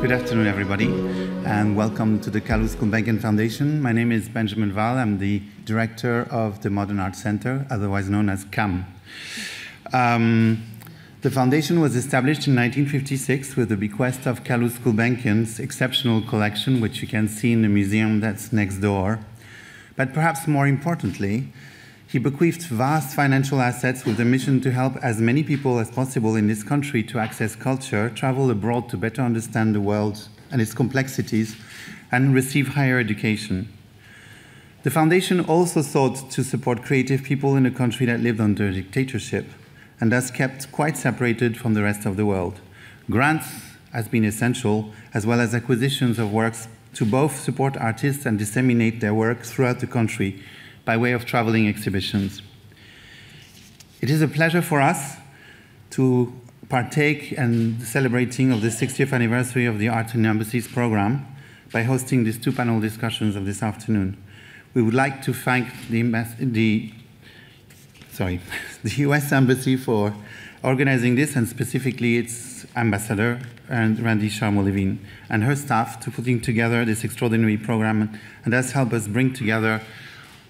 Good afternoon, everybody, and welcome to the Carlos Gulbenkian Foundation. My name is Benjamin Val. I'm the director of the Modern Art Center, otherwise known as CAM. The foundation was established in 1956 with the bequest of Carlos Gulbenkian's exceptional collection, which you can see in the museum that's next door. But perhaps more importantly, he bequeathed vast financial assets with the mission to help as many people as possible in this country to access culture, travel abroad to better understand the world and its complexities, and receive higher education. The foundation also sought to support creative people in a country that lived under dictatorship and thus kept quite separated from the rest of the world. Grants has been essential, as well as acquisitions of works to both support artists and disseminate their work throughout the country by way of traveling exhibitions. It is a pleasure for us to partake in the celebrating of the 60th anniversary of the Art and Embassies program by hosting these two panel discussions of this afternoon. We would like to thank the US Embassy for organizing this, and specifically its ambassador, and Randy Sharmo-Levine, and her staff to putting together this extraordinary program and thus help us bring together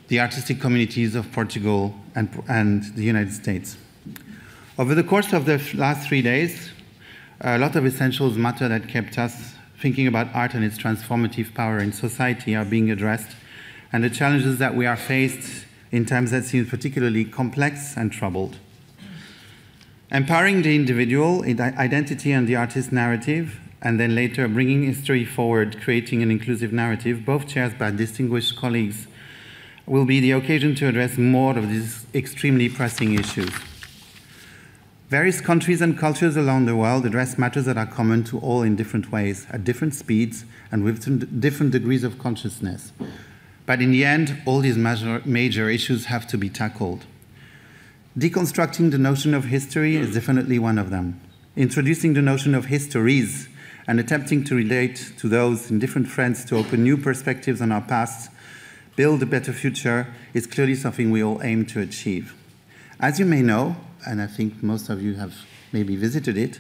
the artistic communities of Portugal and the United States. Over the course of the last 3 days, a lot of essentials matter that kept us thinking about art and its transformative power in society are being addressed, and the challenges that we are faced in times that seem particularly complex and troubled. Empowering the individual, identity and the artist narrative, and then later bringing history forward, creating an inclusive narrative, both chairs by distinguished colleagues, will be the occasion to address more of these extremely pressing issues. Various countries and cultures around the world address matters that are common to all in different ways, at different speeds, and with different degrees of consciousness. But in the end, all these major issues have to be tackled. Deconstructing the notion of history is definitely one of them. Introducing the notion of histories and attempting to relate to those in different threads to open new perspectives on our past, build a better future, is clearly something we all aim to achieve. As you may know, and I think most of you have maybe visited it,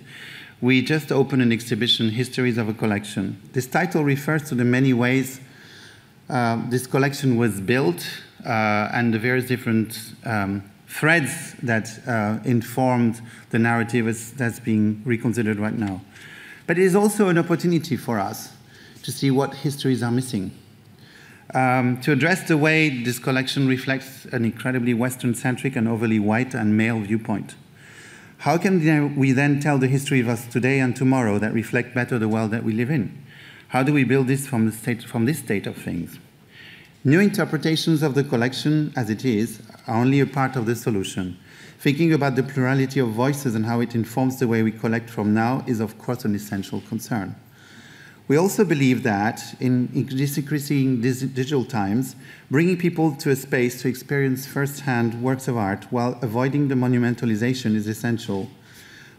we just opened an exhibition, Histories of a Collection. This title refers to the many ways this collection was built and the various different threads that informed the narrative that's being reconsidered right now. But it is also an opportunity for us to see what histories are missing. To address the way this collection reflects an incredibly Western-centric and overly white and male viewpoint. How can we then tell the history of us today and tomorrow that reflect better the world that we live in? How do we build this from this state of things? New interpretations of the collection as it is are only a part of the solution. Thinking about the plurality of voices and how it informs the way we collect from now is of course an essential concern. We also believe that in increasing digital times, bringing people to a space to experience firsthand works of art while avoiding the monumentalization is essential.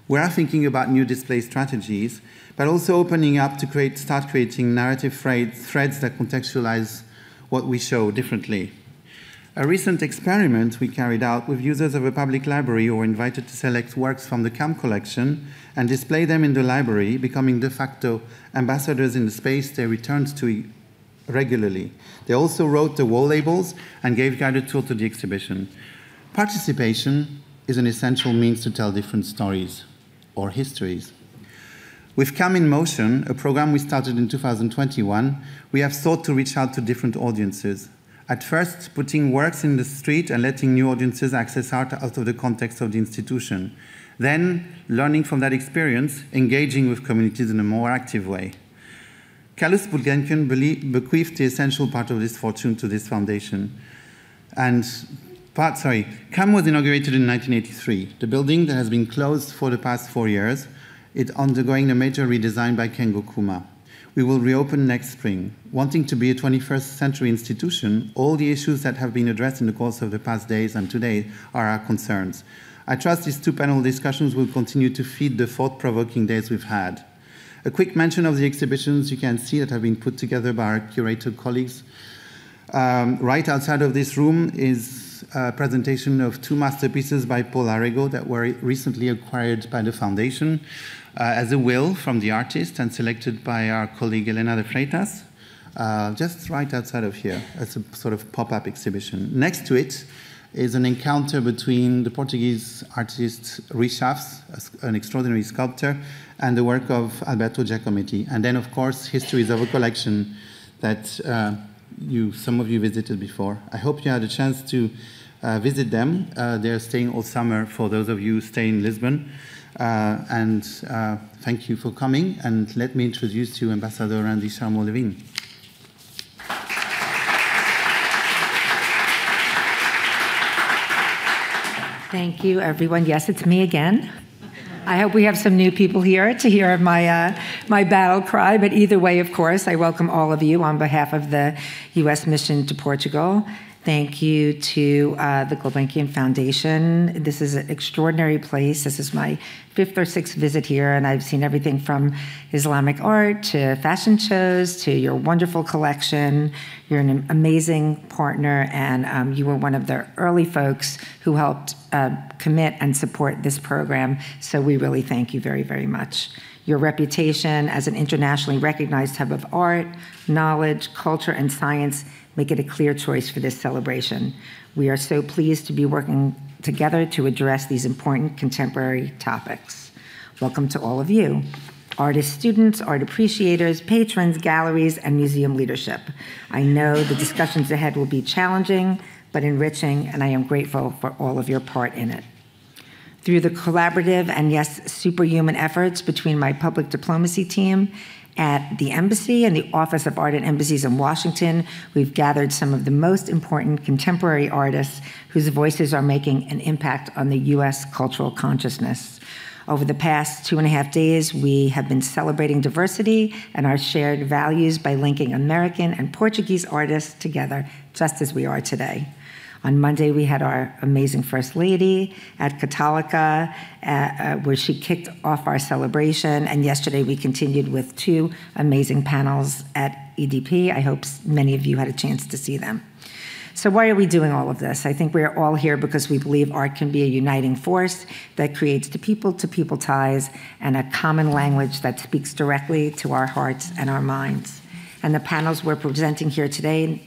We are thinking about new display strategies, but also opening up to start creating narrative threads that contextualize what we show differently. A recent experiment we carried out with users of a public library who were invited to select works from the CAM collection and display them in the library, becoming de facto ambassadors in the space they returned to regularly. They also wrote the wall labels and gave guided tour to the exhibition. Participation is an essential means to tell different stories or histories. With CAM in Motion, a program we started in 2021, we have sought to reach out to different audiences. At first, putting works in the street and letting new audiences access art out of the context of the institution. Then, learning from that experience, engaging with communities in a more active way. Carlos Gulbenkian bequeathed the essential part of this fortune to this foundation. CAM was inaugurated in 1983. The building that has been closed for the past 4 years is undergoing a major redesign by Ken Gokuma. We will reopen next spring. Wanting to be a 21st century institution, all the issues that have been addressed in the course of the past days and today are our concerns. I trust these two panel discussions will continue to feed the thought-provoking days we've had. A quick mention of the exhibitions you can see that have been put together by our curator colleagues. Right outside of this room is presentation of 2 masterpieces by Paul Arrigo that were recently acquired by the foundation as a will from the artist and selected by our colleague Elena de Freitas, just right outside of here. It's a sort of pop-up exhibition. Next to it is an encounter between the Portuguese artist Rui Chaves, an extraordinary sculptor, and the work of Alberto Giacometti. And then, of course, histories of a collection that some of you visited before. I hope you had a chance to visit them. They're staying all summer for those of you who stay in Lisbon. Thank you for coming. And let me introduce you Ambassador Andy Charmot-Levin. Thank you, everyone. Yes, it's me again. I hope we have some new people here to hear my, my battle cry, but either way, of course, I welcome all of you on behalf of the U.S. mission to Portugal. Thank you to the Gulbenkian Foundation. This is an extraordinary place. This is my 5th or 6th visit here, and I've seen everything from Islamic art to fashion shows to your wonderful collection. You're an amazing partner, and you were one of the early folks who helped commit and support this program, so we really thank you very, very much. Your reputation as an internationally recognized hub of art, knowledge, culture, and science make it a clear choice for this celebration. We are so pleased to be working together to address these important contemporary topics. Welcome to all of you, artists, students, art appreciators, patrons, galleries, and museum leadership. I know the discussions ahead will be challenging, but enriching, and I am grateful for all of your part in it. Through the collaborative and, yes, superhuman efforts between my public diplomacy team at the Embassy and the Office of Art and Embassies in Washington, we've gathered some of the most important contemporary artists whose voices are making an impact on the U.S. cultural consciousness. Over the past 2.5 days, we have been celebrating diversity and our shared values by linking American and Portuguese artists together, just as we are today. On Monday, we had our amazing First Lady at Católica, where she kicked off our celebration. And yesterday, we continued with 2 amazing panels at EDP. I hope many of you had a chance to see them. So why are we doing all of this? I think we're all here because we believe art can be a uniting force that creates the people-to-people ties and a common language that speaks directly to our hearts and our minds. And the panels we're presenting here today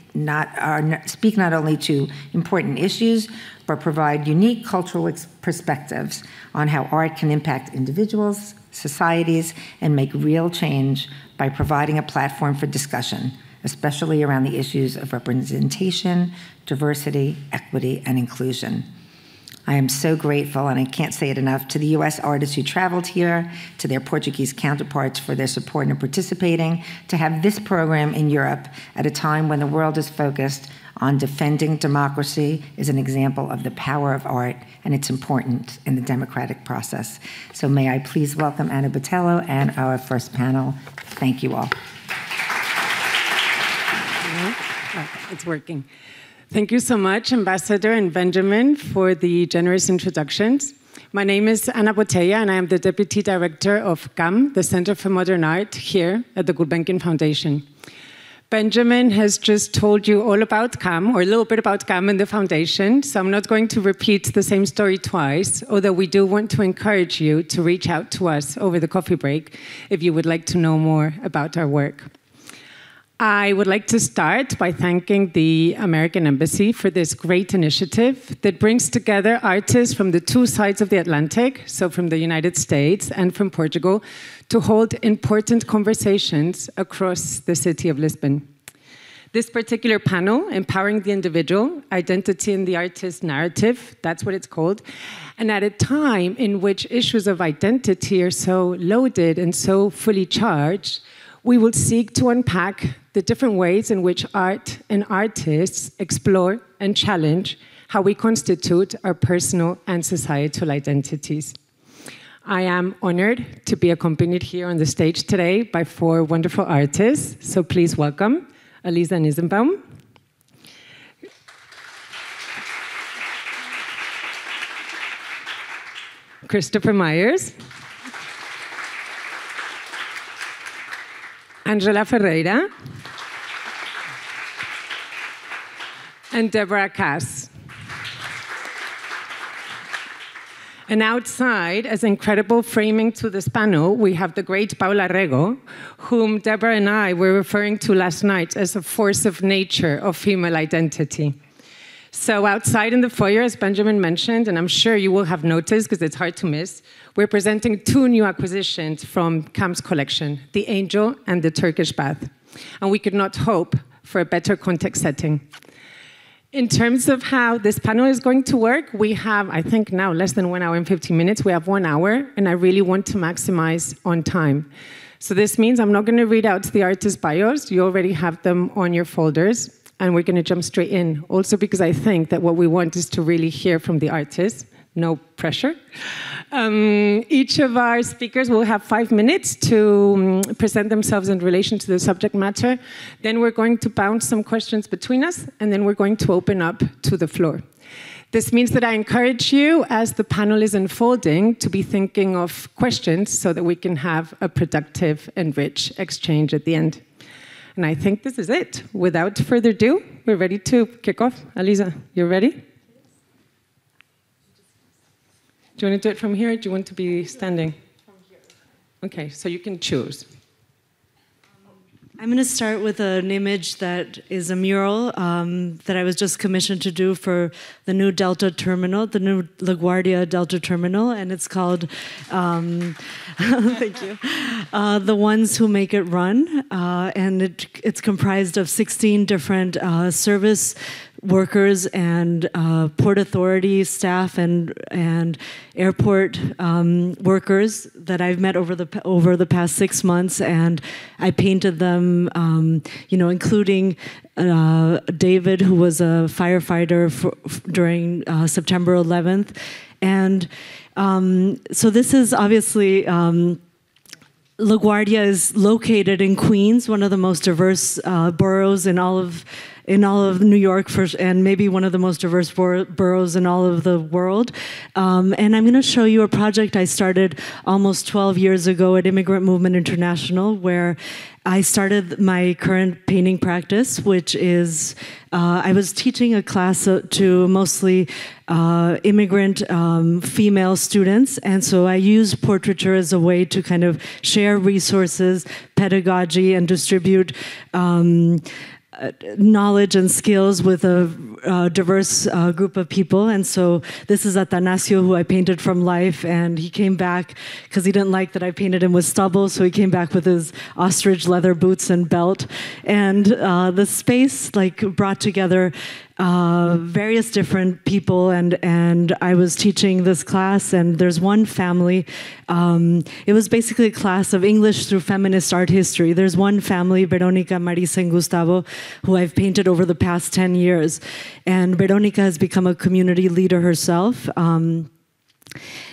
speak not only to important issues, but provide unique cultural perspectives on how art can impact individuals, societies, and make real change by providing a platform for discussion, especially around the issues of representation, diversity, equity, and inclusion. I am so grateful, and I can't say it enough, to the U.S. artists who traveled here, to their Portuguese counterparts for their support in participating, to have this program in Europe at a time when the world is focused on defending democracy is an example of the power of art and its importance in the democratic process. So may I please welcome Anna Botella and our first panel. Thank you all. Okay, it's working. Thank you so much, Ambassador and Benjamin, for the generous introductions. My name is Anna Botella, and I am the Deputy Director of CAM, the Center for Modern Art, here at the Gulbenkian Foundation. Benjamin has just told you all about CAM, or a little bit about CAM and the Foundation, so I'm not going to repeat the same story twice, although we do want to encourage you to reach out to us over the coffee break if you would like to know more about our work. I would like to start by thanking the American Embassy for this great initiative that brings together artists from the 2 sides of the Atlantic, so from the United States and from Portugal, to hold important conversations across the city of Lisbon. This particular panel, Empowering the Individual, Identity in the Artist Narrative, that's what it's called, and at a time in which issues of identity are so loaded and so fully charged, we will seek to unpack the different ways in which art and artists explore and challenge how we constitute our personal and societal identities. I am honored to be accompanied here on the stage today by 4 wonderful artists, so please welcome Aliza Nisenbaum, Christopher Myers, Angela Ferreira, and Deborah Kass. And outside, as incredible framing to this panel, we have the great Paula Rego, whom Deborah and I were referring to last night as a force of nature of female identity. So outside in the foyer, as Benjamin mentioned, and I'm sure you will have noticed because it's hard to miss, we're presenting 2 new acquisitions from Kam's collection, the Angel and the Turkish Bath. And we could not hope for a better context setting. In terms of how this panel is going to work, we have, I think now, less than 1 hour and 15 minutes. We have 1 hour, and I really want to maximize on time. So this means I'm not going to read out the artist bios. You already have them on your folders. And we're going to jump straight in, also because I think that what we want is to really hear from the artists. No pressure. Each of our speakers will have 5 minutes to present themselves in relation to the subject matter. Then we're going to bounce some questions between us, and then we're going to open up to the floor. This means that I encourage you, as the panel is unfolding, to be thinking of questions so that we can have a productive and rich exchange at the end. And I think this is it. Without further ado, we're ready to kick off. Aliza, you're ready? Do you want to do it from here, or do you want to be standing? From here. Okay, so you can choose. I'm going to start with an image that is a mural that I was just commissioned to do for the new Delta terminal, the new LaGuardia Delta terminal, and it's called, thank you, The Ones Who Make It Run, and it's comprised of 16 different service workers and Port Authority staff and airport workers that I've met over the past 6 months, and I painted them, including David, who was a firefighter during September 11th, and so this is obviously. LaGuardia is located in Queens, one of the most diverse boroughs in all of New York, and maybe one of the most diverse boroughs in all of the world. And I'm going to show you a project I started almost 12 years ago at Immigrant Movement International, where I started my current painting practice, which is I was teaching a class to mostly immigrant female students, and so I use portraiture as a way to kind of share resources, pedagogy, and distribute knowledge and skills with a diverse group of people. And so this is Atanasio, who I painted from life, and he came back because he didn't like that I painted him with stubble, so he came back with his ostrich leather boots and belt. And the space brought together various different people, and I was teaching this class, and there's one family. It was basically a class of English through feminist art history. There's one family, Veronica, Marisa, and Gustavo, who I've painted over the past 10 years. And Veronica has become a community leader herself.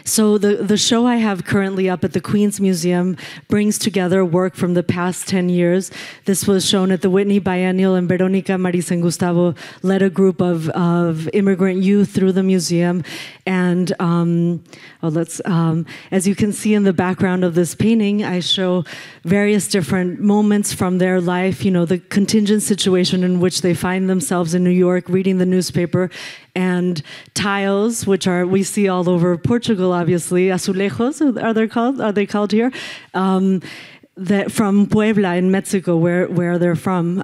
So the show I have currently up at the Queens Museum brings together work from the past 10 years. This was shown at the Whitney Biennial, and Veronica, Marisa, and Gustavo led a group of immigrant youth through the museum. And as you can see in the background of this painting, I show various different moments from their life, the contingent situation in which they find themselves in New York, reading the newspaper, and tiles, which we see all over Portugal, obviously. Azulejos, are they called here? That from Puebla in Mexico, where they're from.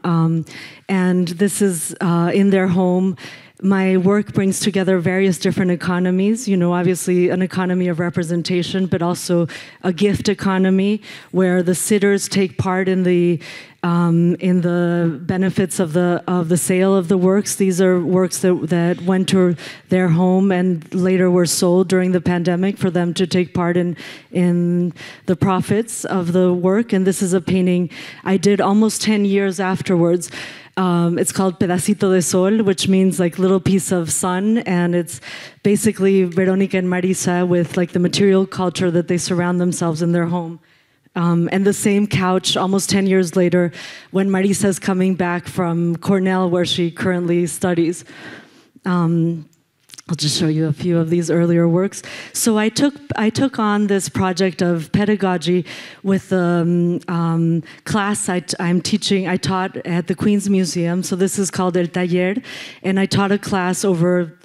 And this is in their home. My work brings together various different economies, obviously an economy of representation, but also a gift economy where the sitters take part in the benefits of the sale of the works. These are works that went to their home and later were sold during the pandemic for them to take part in the profits of the work. And this is a painting I did almost 10 years afterwards. It's called Pedacito de Sol, which means little piece of sun, and it's basically Veronica and Marisa with the material culture that they surround themselves in their home. And the same couch almost 10 years later when Marisa's coming back from Cornell, where she currently studies. I'll just show you a few of these earlier works. So I took on this project of pedagogy with the class I'm teaching. I taught at the Queens Museum. So this is called El Taller, and I taught a class over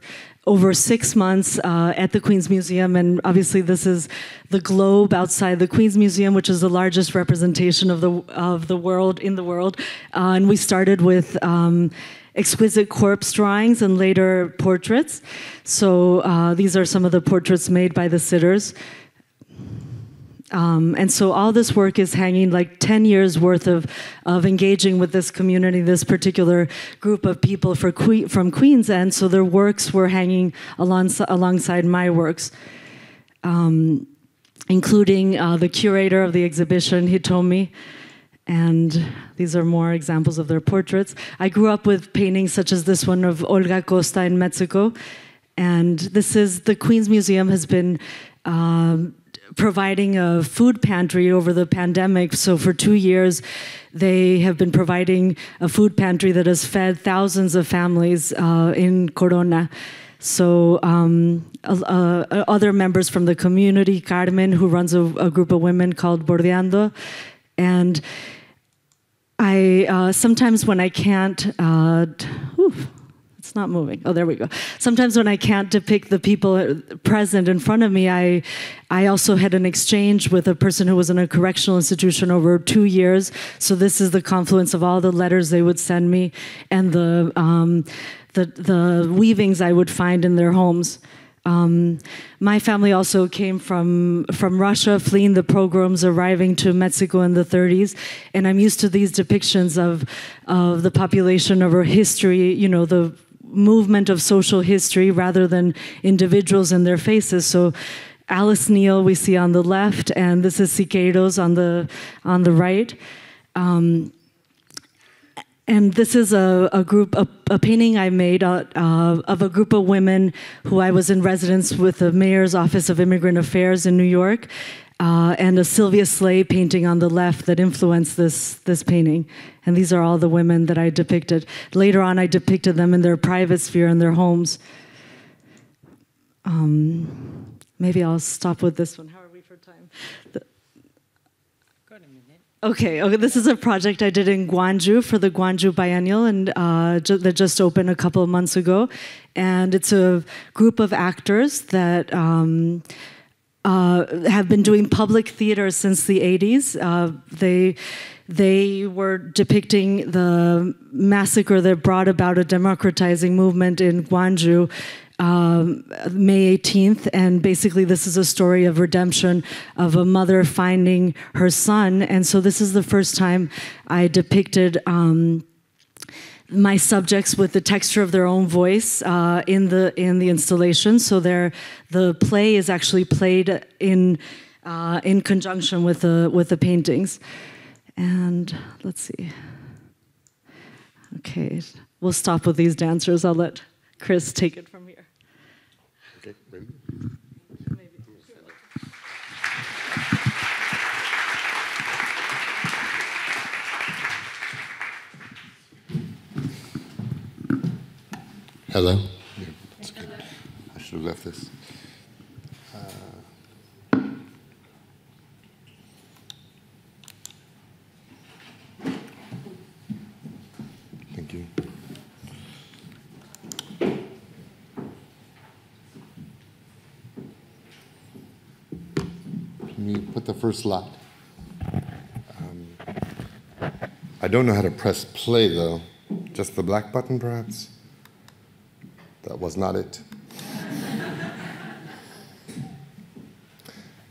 over 6 months at the Queen's Museum, and obviously this is the globe outside the Queen's Museum, which is the largest representation of the world in the world. And we started with exquisite corpse drawings and later portraits. So these are some of the portraits made by the sitters. And so all this work is hanging, like 10 years worth of engaging with this community, this particular group of people from Queens. And so their works were hanging alongside my works, including the curator of the exhibition, Hitomi. And these are more examples of their portraits. I grew up with paintings such as this one of Olga Costa in Mexico. And the Queen's Museum has been providing a food pantry over the pandemic. So for 2 years, they have been providing a food pantry that has fed thousands of families in Corona. So other members from the community, Carmen, who runs a group of women called Bordeando. And I sometimes when I can't, it's not moving. Oh, there we go. Sometimes when I can't depict the people present in front of me, I also had an exchange with a person who was in a correctional institution over 2 years. So this is the confluence of all the letters they would send me and the weavings I would find in their homes. My family also came from Russia, fleeing the pogroms, arriving to Mexico in the 30s, and I'm used to these depictions of the population, of our history, you know, the movement of social history rather than individuals and their faces. So Alice Neal we see on the left, and this is Siqueiros on the right. And this is a painting I made of a group of women who I was in residence with the Mayor's Office of Immigrant Affairs in New York, and a Sylvia Slay painting on the left that influenced this painting. And these are all the women that I depicted. Later on, I depicted them in their private sphere in their homes. Maybe I'll stop with this one. How are we for time? Okay, this is a project I did in Gwangju for the Gwangju Biennial, and that just opened a couple of months ago. And it's a group of actors that have been doing public theater since the 80s. They were depicting the massacre that brought about a democratizing movement in Gwangju May 18th, and basically this is a story of redemption of a mother finding her son. And so this is the first time I depicted my subjects with the texture of their own voice in the installation. So the play is actually played in conjunction with the paintings. And let's see. Okay, we'll stop with these dancers. I'll let Chris take it from here. Okay, maybe. Hello. Yeah, that's good. I should have left this. Thank you. Can you put the first slide? I don't know how to press play though. Just the black button, perhaps? That was not it.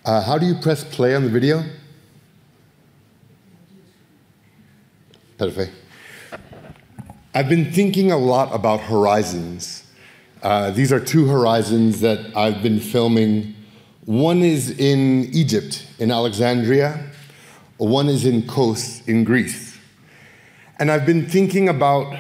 How do you press play on the video? Perfect. I've been thinking a lot about horizons. These are two horizons that I've been filming. One is in Egypt, in Alexandria. One is in Kos, in Greece. And I've been thinking about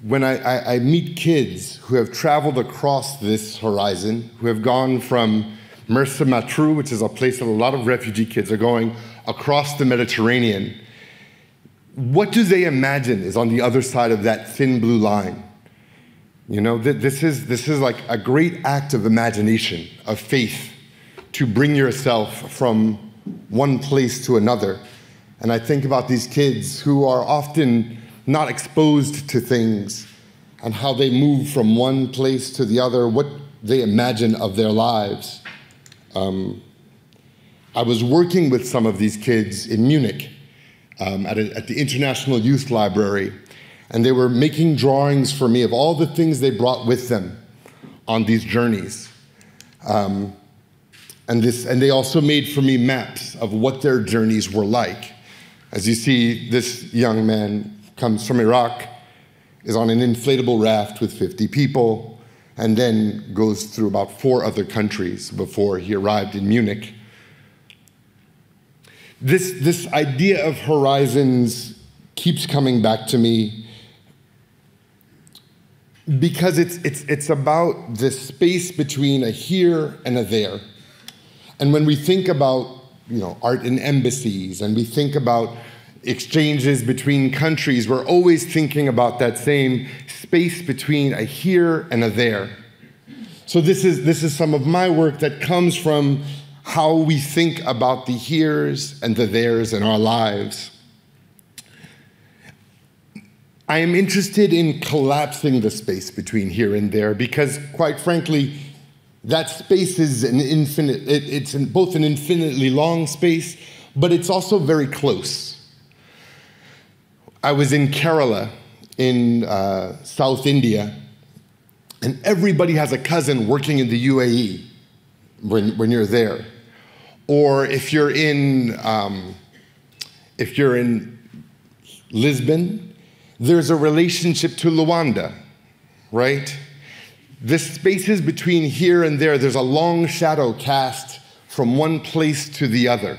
when I meet kids who have traveled across this horizon, who have gone from Mersa Matruh, which is a place that a lot of refugee kids are going, across the Mediterranean. What do they imagine is on the other side of that thin blue line? You know, this is like a great act of imagination, of faith, to bring yourself from one place to another. And I think about these kids who are often not exposed to things and how they move from one place to the other, what they imagine of their lives. I was working with some of these kids in Munich at the International Youth Library, and they were making drawings for me of all the things they brought with them on these journeys. And they also made for me maps of what their journeys were like. As you see, this young man comes from Iraq, is on an inflatable raft with 50 people, and then goes through about 4 other countries before he arrived in Munich. This idea of horizons keeps coming back to me because it's about the space between a here and a there. And when we think about art in embassies, and we think about exchanges between countries, we're always thinking about that same space between a here and a there. So this is some of my work that comes from how we think about the heres and the theres in our lives. I am interested in collapsing the space between here and there because, quite frankly, that space is an infinite, it's both an infinitely long space, but it's also very close. I was in Kerala in South India, and everybody has a cousin working in the UAE when you're there. Or if you're in Lisbon, there's a relationship to Luanda, right? The spaces between here and there's a long shadow cast from one place to the other.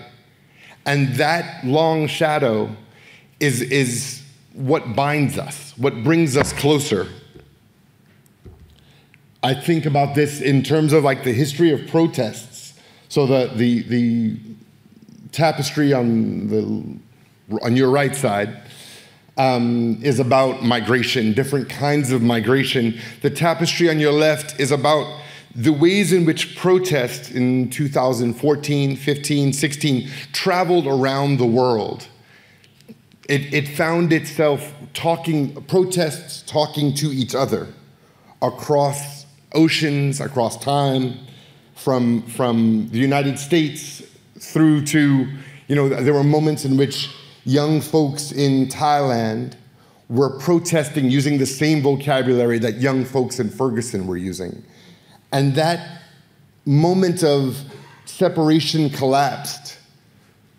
And that long shadow is what binds us, what brings us closer. I think about this in terms of like the history of protests. So the tapestry on your right side is about migration, different kinds of migration. The tapestry on your left is about the ways in which protest in 2014, 15, 16 traveled around the world. It found itself protests talking to each other across oceans, across time, from the United States through to, there were moments in which young folks in Thailand were protesting using the same vocabulary that young folks in Ferguson were using. And that moment of separation collapsed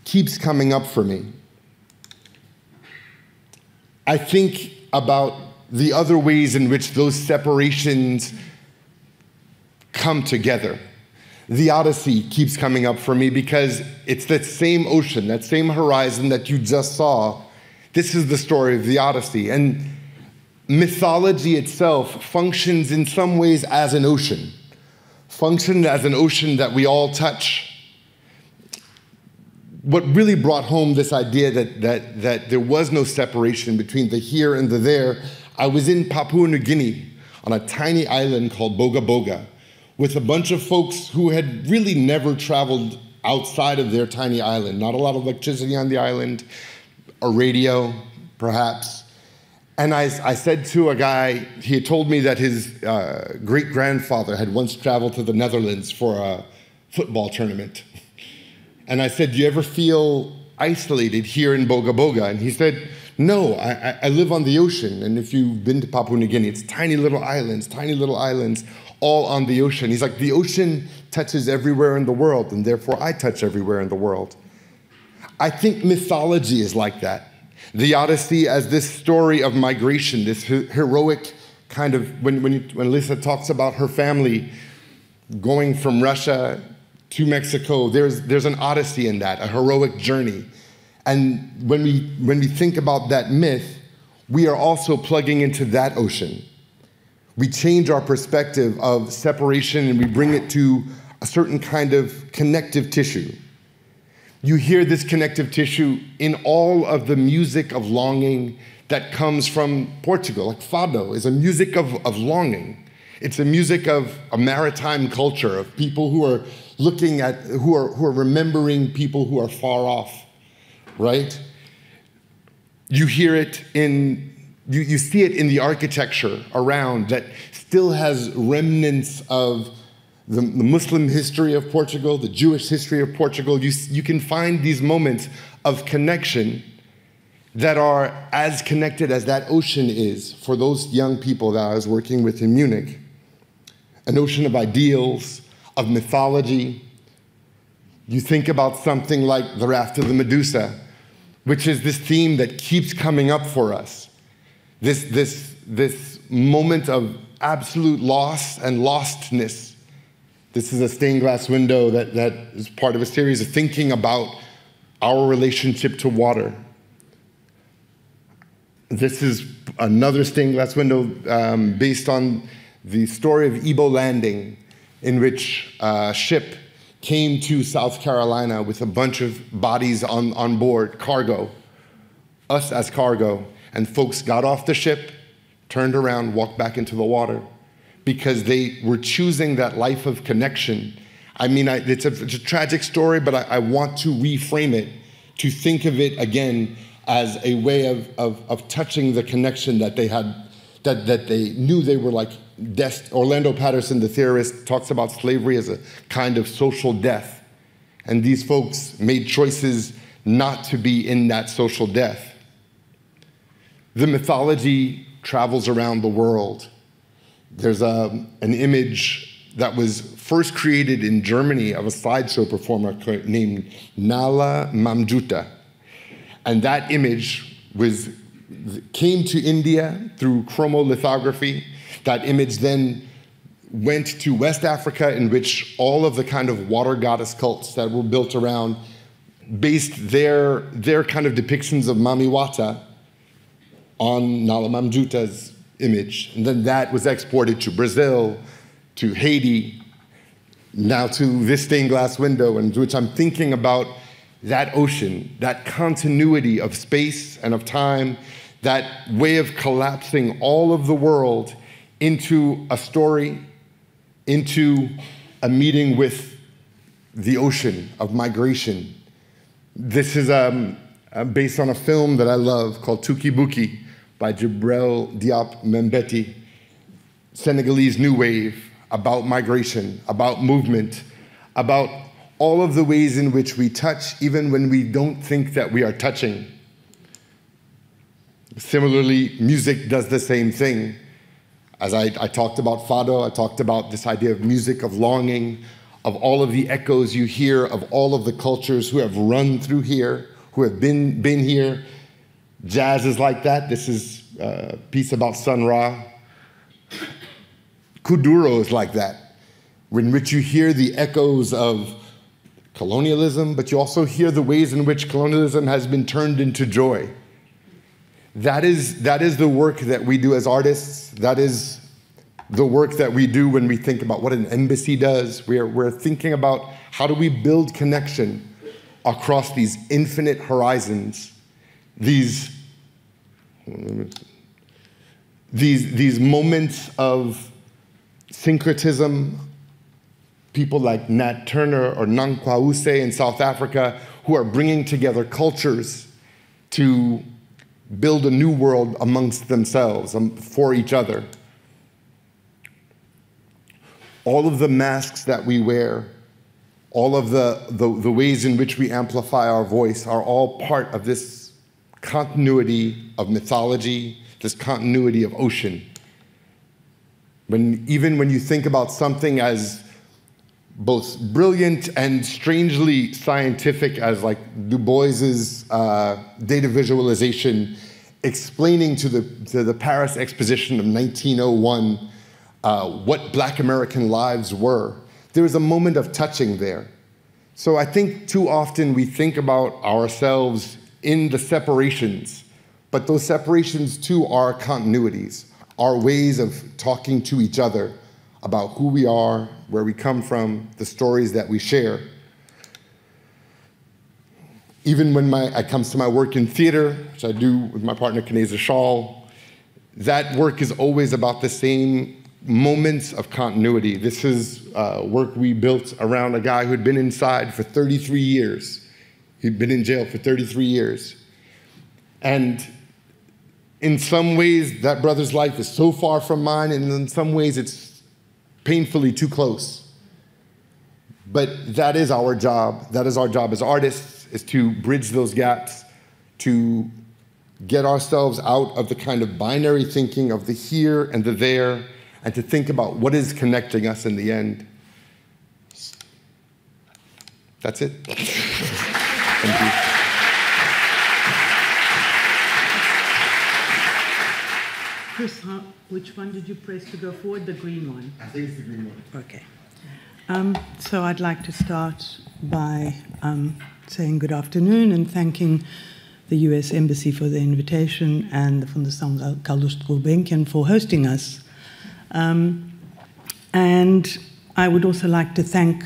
keeps coming up for me. I think about the other ways in which those separations come together. The Odyssey keeps coming up for me because it's that same ocean, that same horizon that you just saw. This is the story of the Odyssey. And mythology itself functions in some ways as an ocean, functions as an ocean that we all touch. What really brought home this idea that there was no separation between the here and the there, I was in Papua New Guinea on a tiny island called Boga Boga, with a bunch of folks who had really never traveled outside of their tiny island. Not a lot of electricity on the island, a radio, perhaps. And I said to a guy, he had told me that his great-grandfather had once traveled to the Netherlands for a football tournament. And I said, do you ever feel isolated here in Boga Boga? And he said, no, I live on the ocean. And if you've been to Papua New Guinea, it's tiny little islands, all on the ocean. He's like, the ocean touches everywhere in the world, and therefore I touch everywhere in the world. I think mythology is like that. The Odyssey as this story of migration, this heroic kind of, when Aliza talks about her family going from Russia to Mexico, there's an odyssey in that, a heroic journey. And when we think about that myth, we are also plugging into that ocean. We change our perspective of separation and we bring it to a certain kind of connective tissue. You hear this connective tissue in all of the music of longing that comes from Portugal. Like fado is a music of longing. It's a music of a maritime culture, of people who are looking at, who are remembering people who are far off, right? You hear it in You see it in the architecture around that still has remnants of the Muslim history of Portugal, the Jewish history of Portugal. You can find these moments of connection that are as connected as that ocean is for those young people that I was working with in Munich. An ocean of ideals, of mythology. You think about something like The Raft of the Medusa, which is this theme that keeps coming up for us. This moment of absolute loss and lostness. This is a stained glass window that is part of a series of thinking about our relationship to water. This is another stained glass window based on the story of Ibo Landing, in which a ship came to South Carolina with a bunch of bodies on board, cargo, us as cargo, and folks got off the ship, turned around, walked back into the water, because they were choosing that life of connection. I mean, it's a tragic story, but I want to reframe it, to think of it again as a way of touching the connection that they had, that they knew they were like Orlando Patterson, the theorist, talks about slavery as a kind of social death. And these folks made choices not to be in that social death. The mythology travels around the world. There's an image that was first created in Germany of a sideshow performer named Nala Mamjuta. And that image came to India through chromolithography. That image then went to West Africa, in which all of the kind of water goddess cults that were built around based their kind of depictions of Mami Wata on Nala Mamjuta's image. And then that was exported to Brazil, to Haiti, now to this stained glass window, in which I'm thinking about that ocean, that continuity of space and of time, that way of collapsing all of the world into a story, into a meeting with the ocean of migration. This is based on a film that I love called Tuki Buki by Jibril Diop Membeti, Senegalese New Wave, about migration, about movement, about all of the ways in which we touch even when we don't think that we are touching. Similarly, music does the same thing. As I talked about Fado, I talked about this idea of music, of longing, of all of the echoes you hear of all of the cultures who have run through here, who have been here. Jazz is like that. This is a piece about Sun Ra. Kuduro is like that, in which you hear the echoes of colonialism, but you also hear the ways in which colonialism has been turned into joy. That is the work that we do as artists. That is the work that we do when we think about what an embassy does. We're thinking about how do we build connection across these infinite horizons, these moments of syncretism. People like Nat Turner or Nankwause in South Africa, who are bringing together cultures to build a new world amongst themselves, for each other. All of the masks that we wear, all of the ways in which we amplify our voice are all part of this continuity of mythology, this continuity of ocean. Even when you think about something as both brilliant and strangely scientific as like Du Bois's data visualization, explaining to the Paris Exposition of 1901 what Black American lives were, there was a moment of touching there. So I think too often we think about ourselves in the separations, but those separations too are continuities, are ways of talking to each other about who we are, where we come from, the stories that we share. Even when it comes to my work in theater, which I do with my partner Kaneza Shawl, that work is always about the same moments of continuity. This is work we built around a guy who had been inside for 33 years. He'd been in jail for 33 years. And in some ways, that brother's life is so far from mine, and in some ways, it's painfully too close. But that is our job. That is our job as artists, is to bridge those gaps, to get ourselves out of the kind of binary thinking of the here and the there, and to think about what is connecting us in the end. That's it. Thank you. Chris, which one did you press to go forward? The green one? I think it's the green one. Okay. So I'd like to start by saying good afternoon and thanking the US Embassy for the invitation and the Fundação Carlos de Gulbenkian for hosting us. And I would also like to thank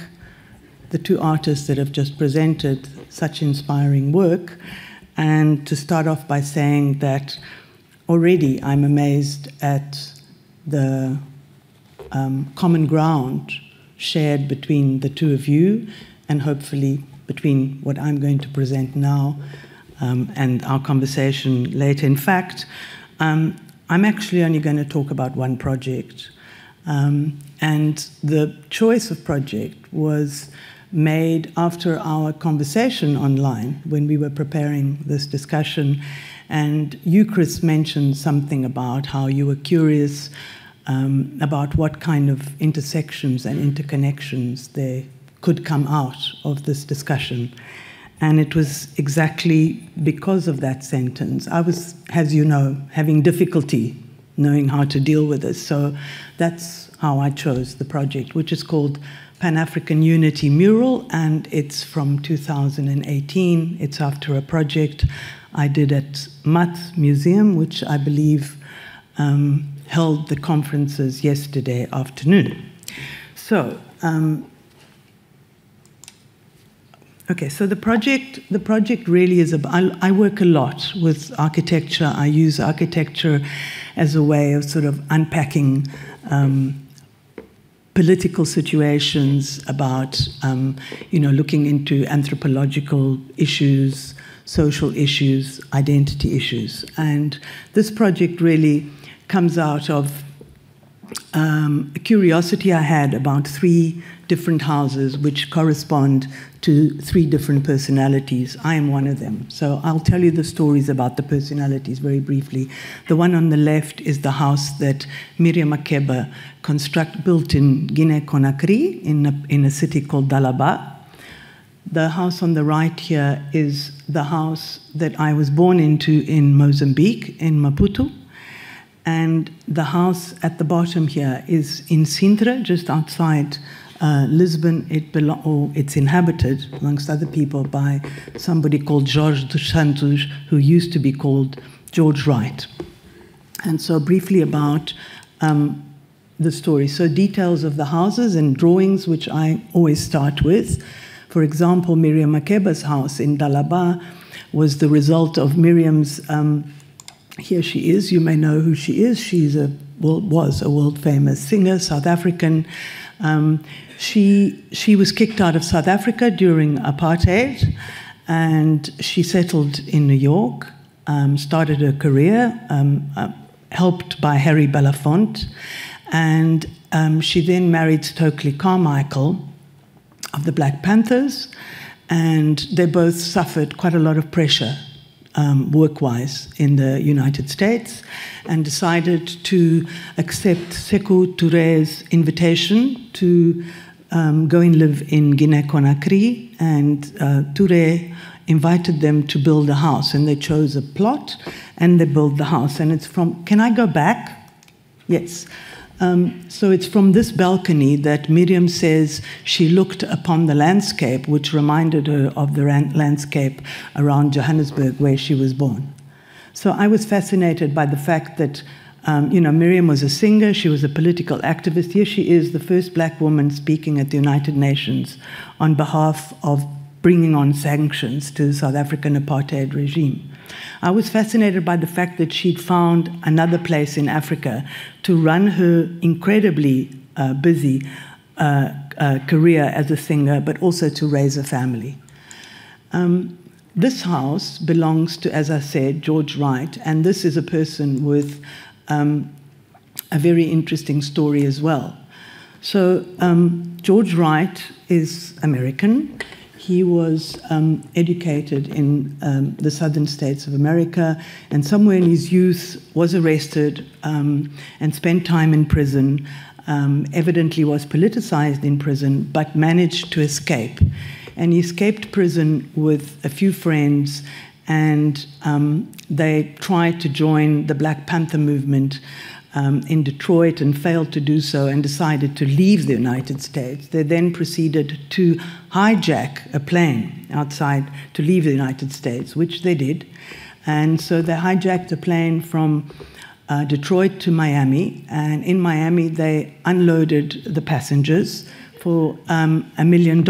the two artists that have just presented such inspiring work, and to start off by saying that already I'm amazed at the common ground shared between the two of you, and hopefully between what I'm going to present now and our conversation later. In fact, I'm actually only going to talk about one project. And the choice of project was made after our conversation online when we were preparing this discussion. And you, Chris, mentioned something about how you were curious about what kind of intersections and interconnections there could come out of this discussion. And it was exactly because of that sentence. I was, as you know, having difficulty knowing how to deal with this. So that's how I chose the project, which is called Pan-African Unity Mural, and it's from 2018. It's after a project I did at MAT Museum, which I believe held the conferences yesterday afternoon. So, okay, so the project really is about, I work a lot with architecture. I use architecture as a way of sort of unpacking political situations, about looking into anthropological issues, social issues, identity issues. And this project really comes out of a curiosity I had about 3 different houses which correspond to 3 different personalities. I am one of them. So I'll tell you the stories about the personalities very briefly. The one on the left is the house that Miriam Makeba built in Guinea-Conakry in a city called Dalaba. The house on the right here is the house that I was born into in Mozambique, in Maputo. And the house at the bottom here is in Sintra, just outside Lisbon. It's inhabited, amongst other people, by somebody called Jorge dos Santos, who used to be called George Wright. And so briefly about the story. So details of the houses and drawings, which I always start with. For example, Miriam Makeba's house in Dalaba was the result of Miriam's, here she is, you may know who she is. She's was a world-famous singer, South African. She was kicked out of South Africa during apartheid, and she settled in New York, started her career, helped by Harry Belafonte, and she then married Stokely Carmichael of the Black Panthers, and they both suffered quite a lot of pressure work-wise in the United States, and decided to accept Sekou Touré's invitation to go and live in Guinea-Conakry, and Touré invited them to build a house, and they chose a plot, and they built the house. And it's from, can I go back? Yes. So it's from this balcony that Miriam says she looked upon the landscape, which reminded her of the landscape around Johannesburg, where she was born. So I was fascinated by the fact that, Miriam was a singer, she was a political activist. Here she is, the first black woman speaking at the United Nations on behalf of bringing on sanctions to the South African apartheid regime. I was fascinated by the fact that she'd found another place in Africa to run her incredibly busy career as a singer, but also to raise a family. this house belongs to, as I said, George Wright, and this is a person with a very interesting story as well. So George Wright is American. He was educated in the southern states of America, and somewhere in his youth was arrested and spent time in prison, evidently was politicized in prison, but managed to escape. And he escaped prison with a few friends, and they tried to join the Black Panther movement in Detroit and failed to do so and decided to leave the United States. They then proceeded to hijack a plane outside to leave the United States, which they did. And so they hijacked a plane from Detroit to Miami, and in Miami they unloaded the passengers for $1 million.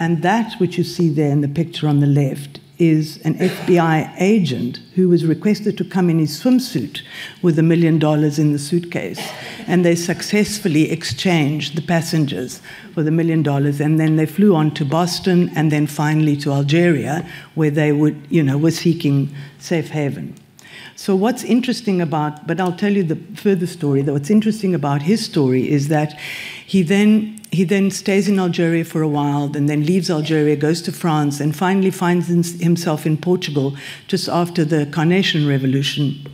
And that, which you see there in the picture on the left, is an FBI agent who was requested to come in his swimsuit with $1 million in the suitcase. And they successfully exchanged the passengers for the $1 million. And then they flew on to Boston and then finally to Algeria, where they would, were seeking safe haven. So what's interesting about, but I'll tell you the further story, though what's interesting about his story is that he then stays in Algeria for a while, and then leaves Algeria, goes to France, and finally finds himself in Portugal just after the Carnation Revolution.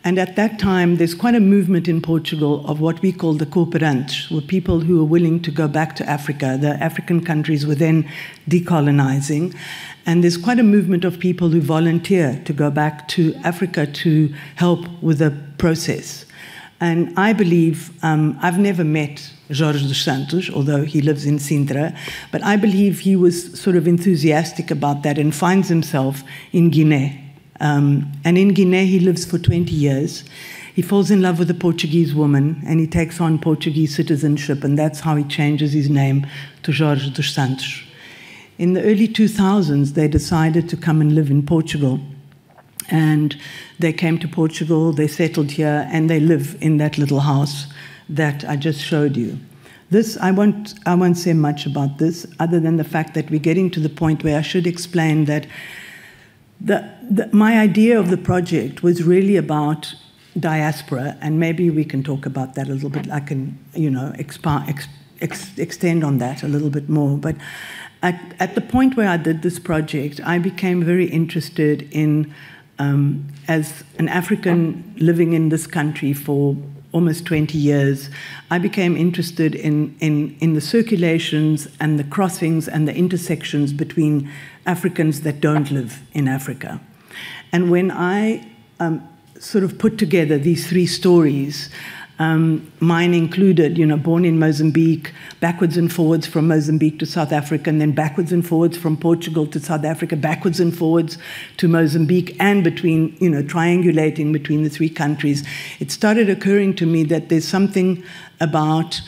And at that time, there's quite a movement in Portugal of what we call the cooperantes, were people who were willing to go back to Africa. The African countries were then decolonizing. And there's quite a movement of people who volunteer to go back to Africa to help with the process. And I believe, I've never met Jorge dos Santos, although he lives in Sintra, but I believe he was sort of enthusiastic about that and finds himself in Guinea. And in Guinea, he lives for 20 years. He falls in love with a Portuguese woman, and he takes on Portuguese citizenship, and that's how he changes his name to Jorge dos Santos. In the early 2000s, they decided to come and live in Portugal. And they came to Portugal, they settled here, and they live in that little house that I just showed you. This, I won't say much about this, other than the fact that we're getting to the point where I should explain that my idea of the project was really about diaspora, and maybe we can talk about that a little bit. I can, extend on that a little bit more. But at the point where I did this project, I became very interested in, as an African living in this country for almost 20 years, I became interested in the circulations and the crossings and the intersections between Africans that don't live in Africa. And when I sort of put together these three stories, mine included, born in Mozambique, backwards and forwards from Mozambique to South Africa, and then backwards and forwards from Portugal to South Africa, backwards and forwards to Mozambique, and between, triangulating between the three countries. It started occurring to me that there's something about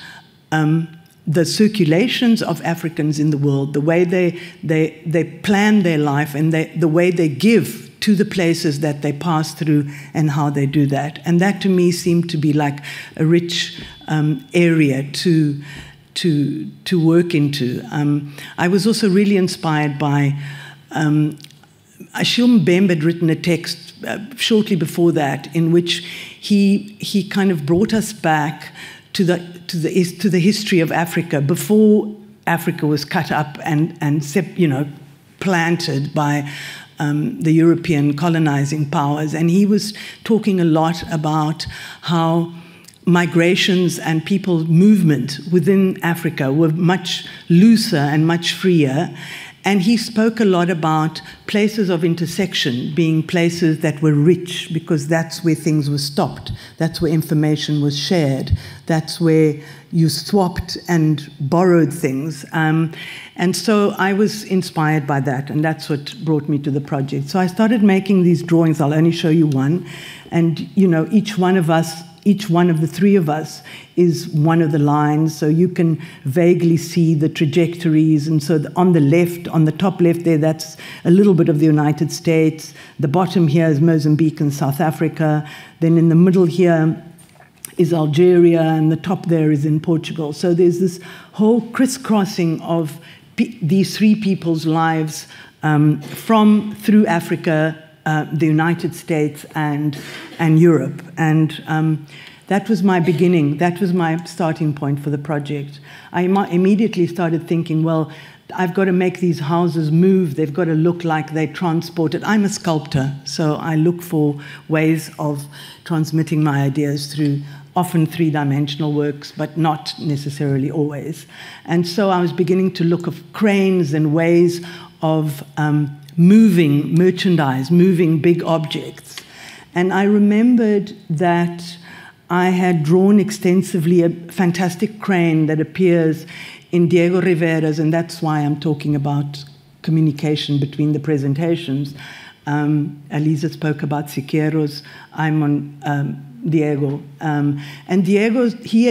the circulations of Africans in the world, the way they plan their life, and the way they give to the places that they pass through and how they do that. And that to me seemed to be like a rich area to work into. I was also really inspired by, Achille Mbembe had written a text shortly before that in which he kind of brought us back to the history of Africa before Africa was cut up and planted by the European colonizing powers. And he was talking a lot about how migrations and people's movement within Africa were much looser and much freer. And he spoke a lot about places of intersection being places that were rich, because that's where things were stopped. That's where information was shared. That's where you swapped and borrowed things. And so I was inspired by that, and that's what brought me to the project. So I started making these drawings. I'll only show you one. And, each one of the three of us is one of the lines, so you can vaguely see the trajectories. And so on the left, on the top left there, that's a little bit of the United States. The bottom here is Mozambique and South Africa. Then in the middle here is Algeria, and the top there is in Portugal. So there's this whole crisscrossing of these three people's lives through Africa, the United States, and Europe. And that was my beginning. That was my starting point for the project. I immediately started thinking, well, I've got to make these houses move. They've got to look like they're transported. I'm a sculptor, so I look for ways of transmitting my ideas through often three-dimensional works, but not necessarily always. And so I was beginning to look at cranes and ways of moving merchandise, moving big objects. And I remembered that I had drawn extensively a fantastic crane that appears in Diego Rivera's, and that's why I'm talking about communication between the presentations. Aliza spoke about Siqueiros. I'm on Diego. And Diego, he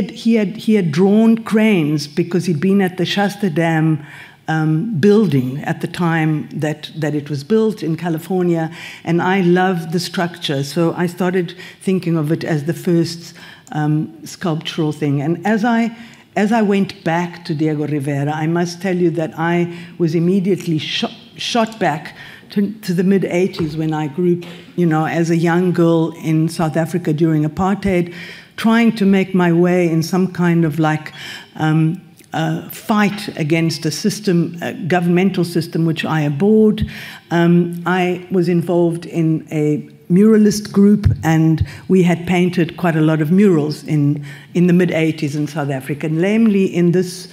had drawn cranes because he'd been at the Shasta Dam building at the time that it was built in California, and I loved the structure, so I started thinking of it as the first sculptural thing. And as I went back to Diego Rivera, I must tell you that I was immediately shot back to the mid-'80s when I grew, as a young girl in South Africa during apartheid, trying to make my way in some kind of fight against a system, a governmental system, which I abhorred. I was involved in a muralist group, and we had painted quite a lot of murals in the mid-'80s in South Africa, namely in this